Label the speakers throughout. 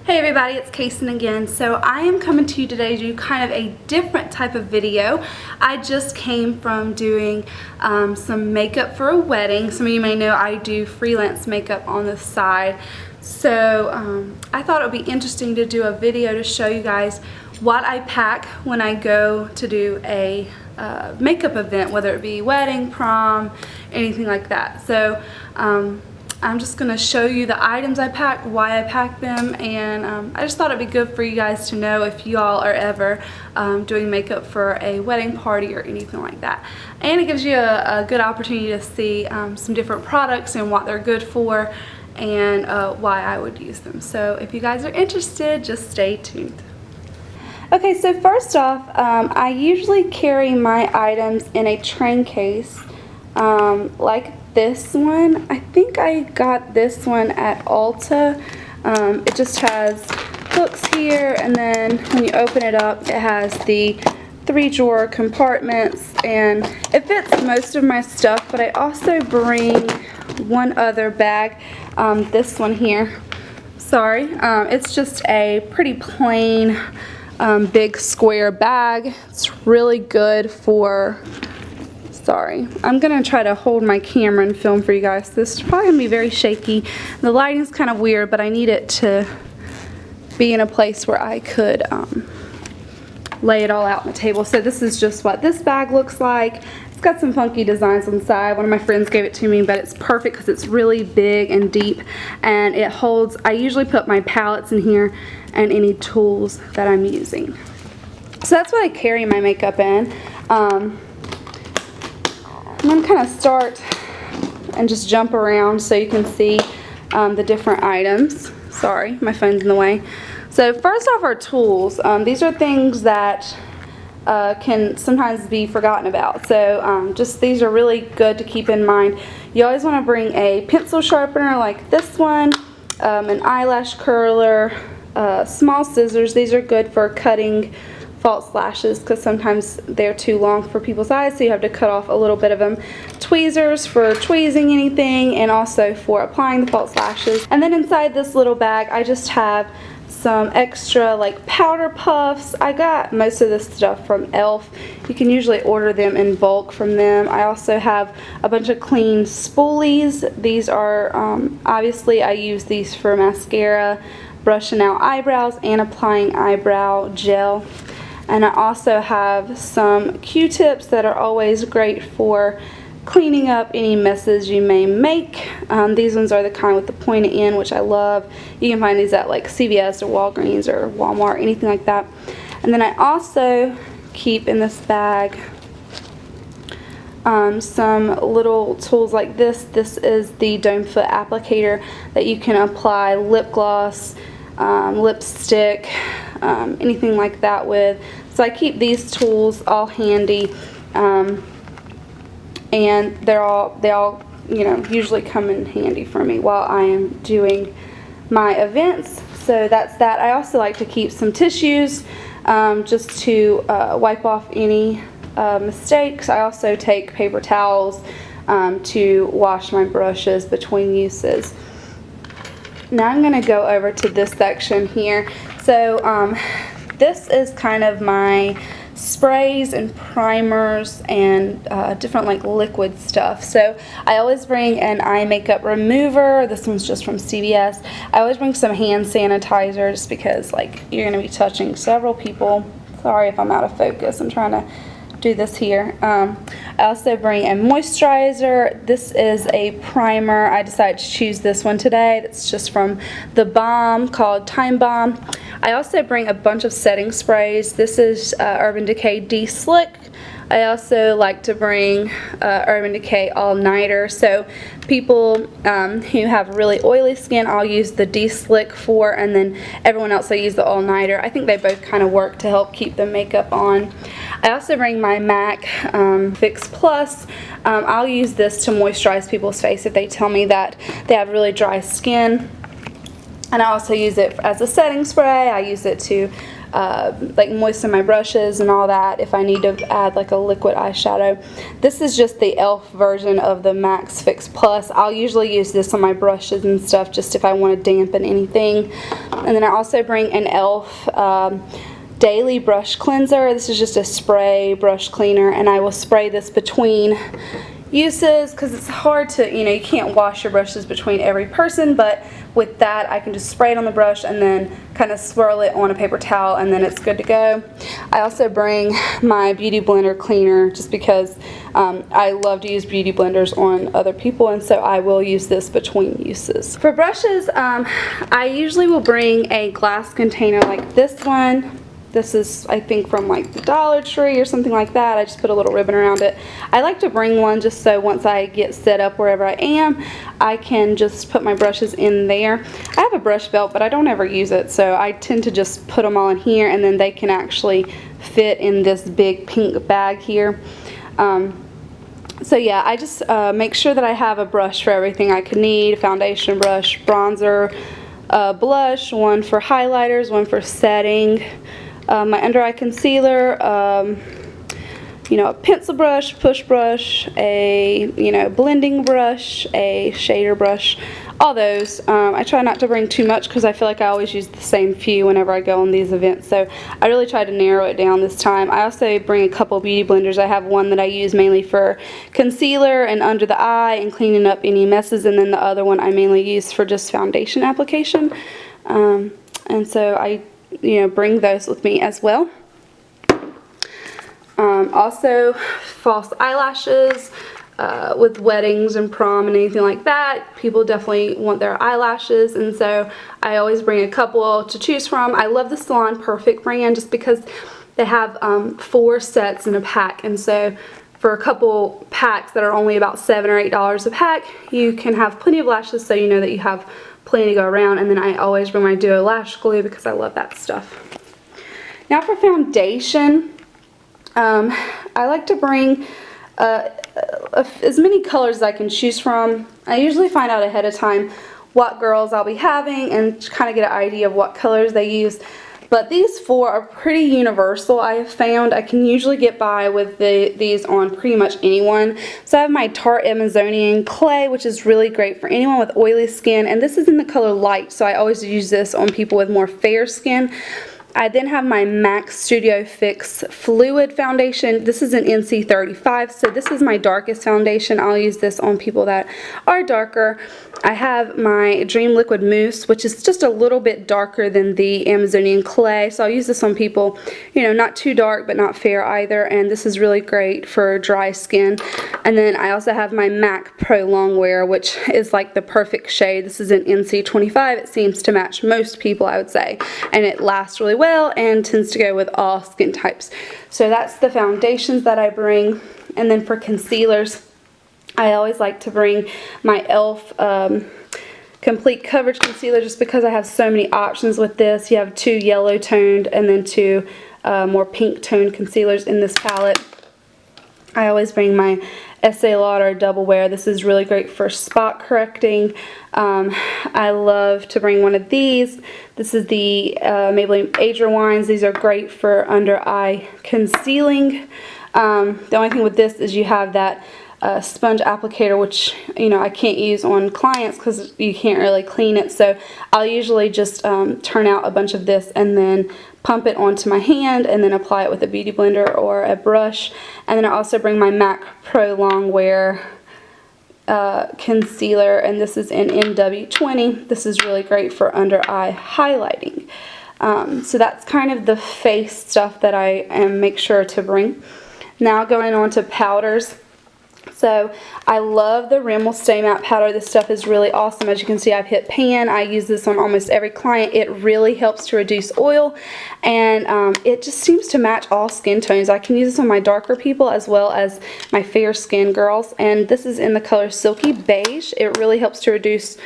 Speaker 1: Hey everybody, it's Kason again. So I am coming to you today to do kind of a different type of video. I just came from doing some makeup for a wedding. Some of you may know I do freelance makeup on the side. So I thought it would be interesting to do a video to show you guys what I pack when I go to do a makeup event, whether it be wedding, prom, anything like that. So I'm just going to show you the items I pack, why I pack them, and I just thought it'd be good for you guys to know if you all are ever doing makeup for a wedding party or anything like that. And it gives you a good opportunity to see some different products and what they're good for and why I would use them. So if you guys are interested, just stay tuned. Okay, so first off, I usually carry my items in a train case like this one. I think I got this one at Ulta. It just has hooks here, and then when you open it up it has the 3-drawer compartments, and it fits most of my stuff. But I also bring one other bag, this one here. Sorry, it's just a pretty plain big square bag. It's really good for I'm gonna try to hold my camera and film for you guys. This is probably gonna be very shaky. The lighting's kind of weird, but I need it to be in a place where I could lay it all out on the table. So this is just what this bag looks like. It's got some funky designs on the side. One of my friends gave it to me, but it's perfect because it's really big and deep, and it holds, I usually put my palettes in here and any tools that I'm using. So that's what I carry my makeup in. I'm going to kind of start and just jump around so you can see the different items. Sorry, my phone's in the way. So first off, our tools. These are things that can sometimes be forgotten about. So just these are really good to keep in mind. You always want to bring a pencil sharpener like this one, an eyelash curler, small scissors. These are good for cutting false lashes because sometimes they're too long for people's eyes, so you have to cut off a little bit of them. Tweezers for tweezing anything, and also for applying the false lashes. And then inside this little bag I just have some extra like powder puffs. I got most of this stuff from e.l.f. You can usually order them in bulk from them. I also have a bunch of clean spoolies. These are obviously I use these for mascara, brushing out eyebrows, and applying eyebrow gel. And I also have some Q-tips that are always great for cleaning up any messes you may make. These ones are the kind with the pointed end, which I love. You can find these at like CVS or Walgreens or Walmart, anything like that. And then I also keep in this bag some little tools like this. This is the Dome Foot applicator that you can apply lip gloss, lipstick, anything like that with. So I keep these tools all handy, and they all you know usually come in handy for me while I am doing my events. So that's that. I also like to keep some tissues just to wipe off any mistakes. I also take paper towels to wash my brushes between uses. Now I'm going to go over to this section here. So this is kind of my sprays and primers and different like liquid stuff. So I always bring an eye makeup remover. This one's just from CVS. I always bring some hand sanitizer just because like you're going to be touching several people. Sorry if I'm out of focus. I'm trying to do this here. I also bring a moisturizer. This is a primer. I decided to choose this one today. It's just from The Balm, called Time Balm. I also bring a bunch of setting sprays. This is Urban Decay De-Slick. I also like to bring Urban Decay All Nighter. So people who have really oily skin, I'll use the De-Slick for, and then everyone else I use the All Nighter. I think they both kind of work to help keep the makeup on. I also bring my MAC Fix Plus. I'll use this to moisturize people's face if they tell me that they have really dry skin. And I also use it as a setting spray. I use it to like moisten my brushes and all that if I need to add like a liquid eyeshadow. This is just the e.l.f. version of the Max Fix Plus. I'll usually use this on my brushes and stuff just if I want to dampen anything. And then I also bring an e.l.f. Daily brush cleanser. This is just a spray brush cleaner, and I will spray this between uses because it's hard to, you can't wash your brushes between every person, but with that I can just spray it on the brush and then kind of swirl it on a paper towel, and then it's good to go. I also bring my beauty blender cleaner just because I love to use beauty blenders on other people, and so I will use this between uses. For brushes, I usually will bring a glass container like this one. This is, I think, from like the Dollar Tree or something like that. I just put a little ribbon around it. I like to bring one just so once I get set up wherever I am, I can just put my brushes in there. I have a brush belt, but I don't ever use it, so I tend to just put them all in here, and then they can actually fit in this big pink bag here. So yeah, I just make sure that I have a brush for everything I could need. Foundation brush, bronzer, blush, one for highlighters, one for setting. My under eye concealer, a pencil brush, push brush, a blending brush, a shader brush, all those. I try not to bring too much because I feel like I always use the same few whenever I go on these events, so I really try to narrow it down this time. I also bring a couple beauty blenders. I have one that I use mainly for concealer and under the eye and cleaning up any messes, and then the other one I mainly use for just foundation application, and so I bring those with me as well. Also, false eyelashes. With weddings and prom and anything like that, people definitely want their eyelashes, and so I always bring a couple to choose from. I love the Salon Perfect brand just because they have 4 sets in a pack, and so for a couple packs that are only about $7 or $8 a pack, you can have plenty of lashes, so you know that you have plenty to go around. And then I always bring my Duo lash glue because I love that stuff. Now for foundation, I like to bring as many colors as I can choose from. I usually find out ahead of time what girls I'll be having and kind of get an idea of what colors they use. But these 4 are pretty universal, I have found. I can usually get by with these on pretty much anyone. So I have my Tarte Amazonian Clay, which is really great for anyone with oily skin. And this is in the color light, so I always use this on people with more fair skin. I then have my MAC Studio Fix Fluid Foundation. This is an NC35, so this is my darkest foundation. I'll use this on people that are darker. I have my Dream Liquid Mousse, which is just a little bit darker than the Amazonian Clay, so I'll use this on people, not too dark but not fair either, and this is really great for dry skin. And then I also have my MAC Pro Longwear, which is like the perfect shade. This is an NC25. It seems to match most people, I would say, and it lasts really well and tends to go with all skin types. So that's the foundations that I bring. And then for concealers, I always like to bring my e.l.f. Complete Coverage Concealer just because I have so many options with this. You have 2 yellow toned and then 2 more pink toned concealers in this palette. I always bring my Estee Lauder Double Wear. This is really great for spot correcting. I love to bring one of these. This is the Maybelline Age Rewinds. These are great for under eye concealing. The only thing with this is you have that sponge applicator, which I can't use on clients because you can't really clean it, so I'll usually just turn out a bunch of this and then pump it onto my hand and then apply it with a beauty blender or a brush. And then I also bring my MAC Pro Longwear concealer, and this is in NW20. This is really great for under eye highlighting. So that's kind of the face stuff that I make sure to bring. Now going on to powders. So I love the Rimmel Stay Matte Powder. This stuff is really awesome. As you can see, I've hit pan. I use this on almost every client. It really helps to reduce oil, and it just seems to match all skin tones. I can use this on my darker people as well as my fair skin girls, and this is in the color Silky Beige. It really helps to reduce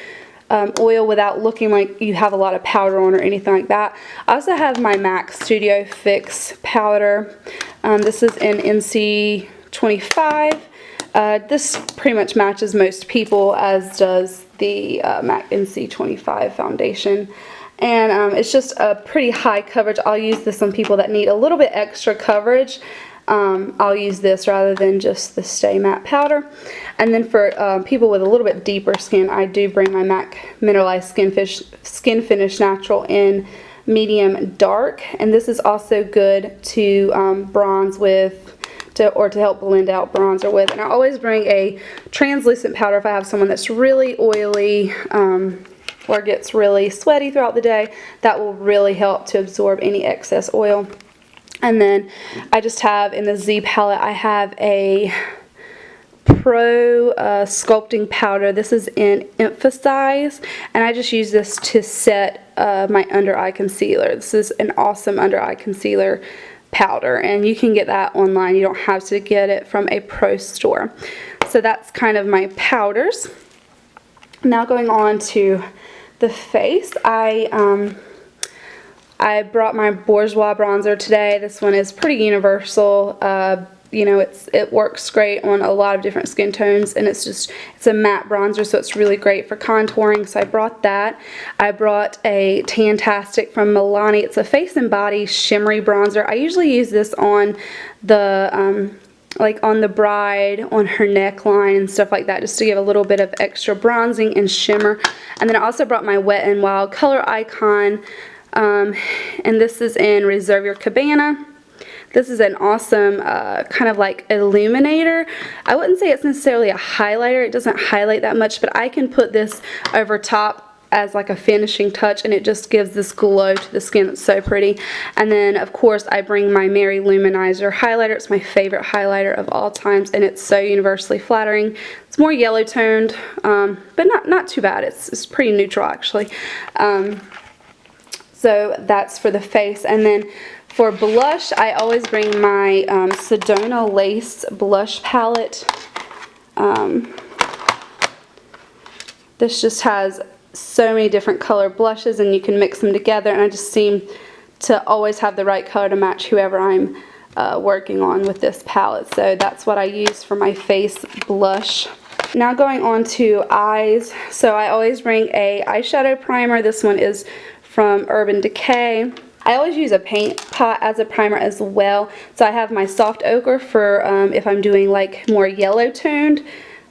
Speaker 1: oil without looking like you have a lot of powder on or anything like that. I also have my MAC Studio Fix powder. This is in NC25. This pretty much matches most people, as does the MAC NC25 foundation. And it's just a pretty high coverage. I'll use this on people that need a little bit extra coverage. I'll use this rather than just the Stay Matte powder. And then for people with a little bit deeper skin, I do bring my MAC Mineralized Skin Finish Natural in medium dark, and this is also good to bronze with, or to help blend out bronzer with. And I always bring a translucent powder if I have someone that's really oily or gets really sweaty throughout the day. That will really help to absorb any excess oil. And then I just have in the Z palette, I have a Pro sculpting powder. This is in Emphasize, and I just use this to set my under eye concealer. This is an awesome under eye concealer powder, and you can get that online. You don't have to get it from a pro store. So that's kind of my powders. Now going on to the face, I brought my Bourjois bronzer today. This one is pretty universal. You know, it works great on a lot of different skin tones, and it's a matte bronzer, so it's really great for contouring. So I brought that. I brought a Tantastic from Milani. It's a face and body shimmery bronzer. I usually use this on the like on the bride, on her neckline and stuff like that, just to give a little bit of extra bronzing and shimmer. And then I also brought my Wet n Wild Color Icon, and this is in Reserve Your Cabana. This is an awesome kind of like illuminator. I wouldn't say it's necessarily a highlighter. It doesn't highlight that much, but I can put this over top as like a finishing touch, and it just gives this glow to the skin that's so pretty. And then of course I bring my Mary Luminizer highlighter. It's my favorite highlighter of all times, and it's so universally flattering. It's more yellow toned, but not too bad. It's pretty neutral actually. So that's for the face. And then for blush, I always bring my Sedona Lace blush palette. This just has so many different color blushes, and you can mix them together, and I just seem to always have the right color to match whoever I'm working on with this palette. So that's what I use for my face blush. Now going on to eyes, so I always bring a eyeshadow primer. This one is from Urban Decay. I always use a paint pot as a primer as well. So I have my soft ochre for if I'm doing like more yellow toned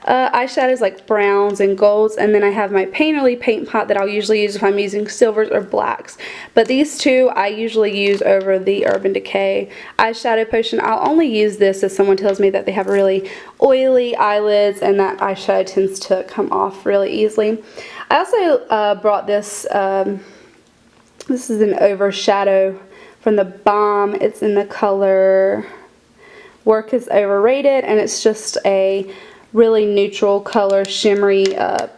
Speaker 1: eyeshadows like browns and golds, and then I have my Painterly paint pot that I'll usually use if I'm using silvers or blacks. But these two I usually use over the Urban Decay eyeshadow potion. I'll only use this if someone tells me that they have really oily eyelids and that eyeshadow tends to come off really easily. I also brought this, this is an overshadow from the Balm. It's in the color Work is Overrated, and it's just a really neutral color, shimmery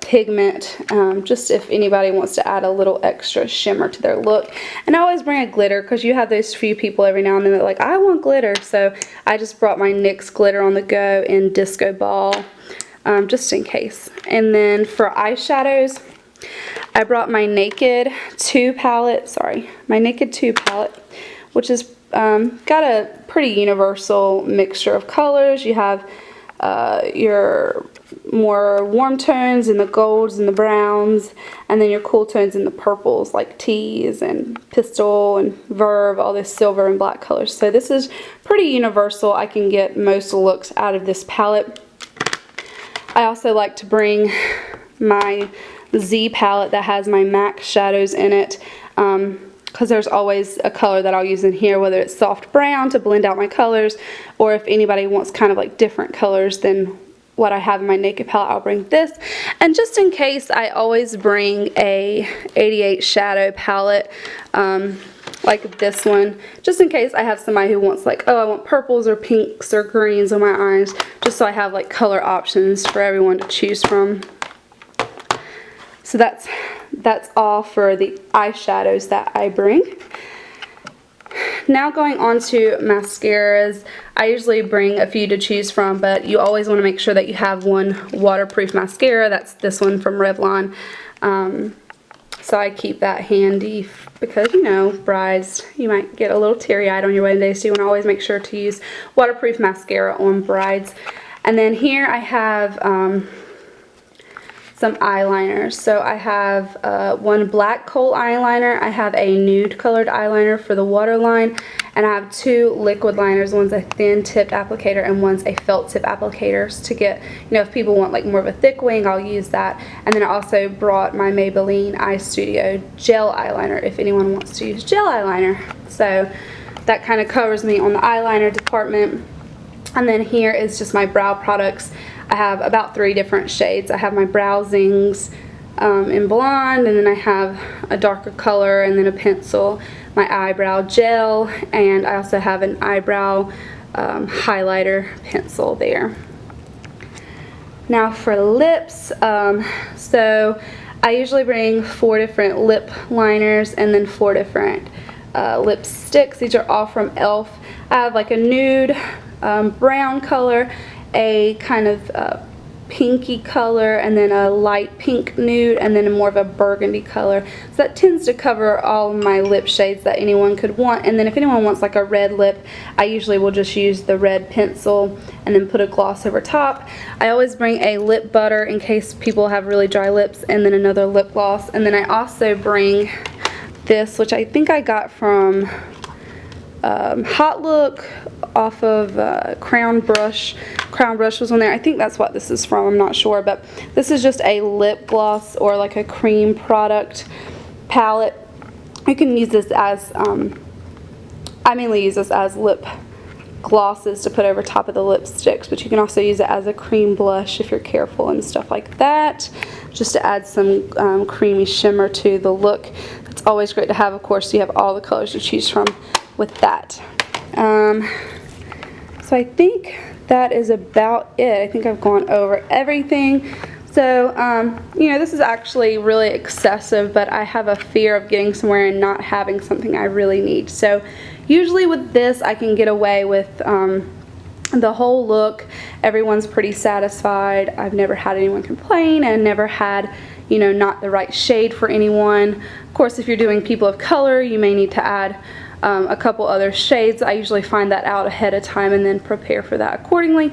Speaker 1: pigment, just if anybody wants to add a little extra shimmer to their look. And I always bring a glitter, because you have those few people every now and then that are like, I want glitter. So I just brought my NYX glitter on the go in Disco Ball, just in case. And then for eyeshadows, I brought my Naked 2 palette, which is got a pretty universal mixture of colors. You have your more warm tones in the golds and the browns, and then your cool tones in the purples like Tease and Pistol and Verve, all this silver and black colors. So this is pretty universal. I can get most looks out of this palette. I also like to bring my Z palette that has my MAC shadows in it, because there's always a color that I'll use in here, whether it's soft brown to blend out my colors, or if anybody wants kind of like different colors than what I have in my Naked palette, I'll bring this. And just in case, I always bring a 88 shadow palette, like this one, just in case I have somebody who wants like, oh, I want purples or pinks or greens on my eyes, just so I have like color options for everyone to choose from. So that's all for the eyeshadows that I bring. Now going on to mascaras, I usually bring a few to choose from, but you always want to make sure that you have one waterproof mascara. That's this one from Revlon. So I keep that handy because, you know, brides, you might get a little teary-eyed on your wedding day, so you want to always make sure to use waterproof mascara on brides. And then here I have some eyeliners. So I have one black kohl eyeliner, I have a nude colored eyeliner for the waterline, and I have two liquid liners. One's a thin tipped applicator and one's a felt tip applicators to get, you know, if people want like more of a thick wing, I'll use that. And then I also brought my Maybelline Eye Studio gel eyeliner if anyone wants to use gel eyeliner. So that kind of covers me on the eyeliner department. And then here is just my brow products. I have about 3 different shades. I have my Brow Zings in blonde, and then I have a darker color, and then a pencil, my eyebrow gel, and I also have an eyebrow highlighter pencil there. Now for lips, so I usually bring 4 different lip liners and then 4 different lipsticks. These are all from e.l.f. I have like a nude brown color, a kind of pinky color, and then a light pink nude, and then a more of a burgundy color. So that tends to cover all of my lip shades that anyone could want. And then if anyone wants like a red lip, I usually will just use the red pencil and then put a gloss over top. I always bring a lip butter in case people have really dry lips, and then another lip gloss. And then I also bring this, which I think I got from Hot Look off of Crown Brush. Crown Brush was on there. I think that's what this is from. I'm not sure, but this is just a lip gloss or like a cream product palette. You can use this as I mainly use this as lip glosses to put over top of the lipsticks, but you can also use it as a cream blush if you're careful and stuff like that, just to add some creamy shimmer to the look. It's always great to have. Of course, you have all the colors to choose from with that. So I think that is about it. I think I've gone over everything. So, you know, this is actually really excessive, but I have a fear of getting somewhere and not having something I really need. So usually with this, I can get away with the whole look. Everyone's pretty satisfied. I've never had anyone complain, and never had, you know, not the right shade for anyone. Of course, if you're doing people of color, you may need to add a couple other shades. I usually find that out ahead of time and then prepare for that accordingly.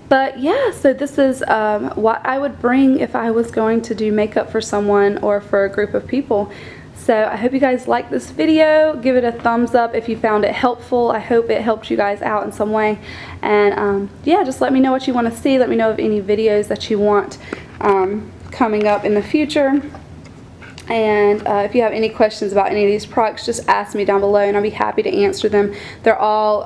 Speaker 1: But yeah, so this is what I would bring if I was going to do makeup for someone or for a group of people. So I hope you guys liked this video. Give it a thumbs up if you found it helpful. I hope it helped you guys out in some way. And yeah, just let me know what you want to see. Let me know of any videos that you want coming up in the future. And if you have any questions about any of these products, just ask me down below and I'll be happy to answer them. They're all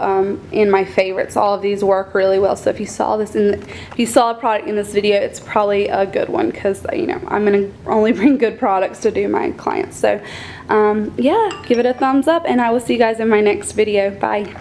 Speaker 1: in my favorites. All of these work really well. So if you saw this if you saw a product in this video, it's probably a good one, because you know I'm gonna only bring good products to do my clients. So yeah, give it a thumbs up, and I will see you guys in my next video. Bye.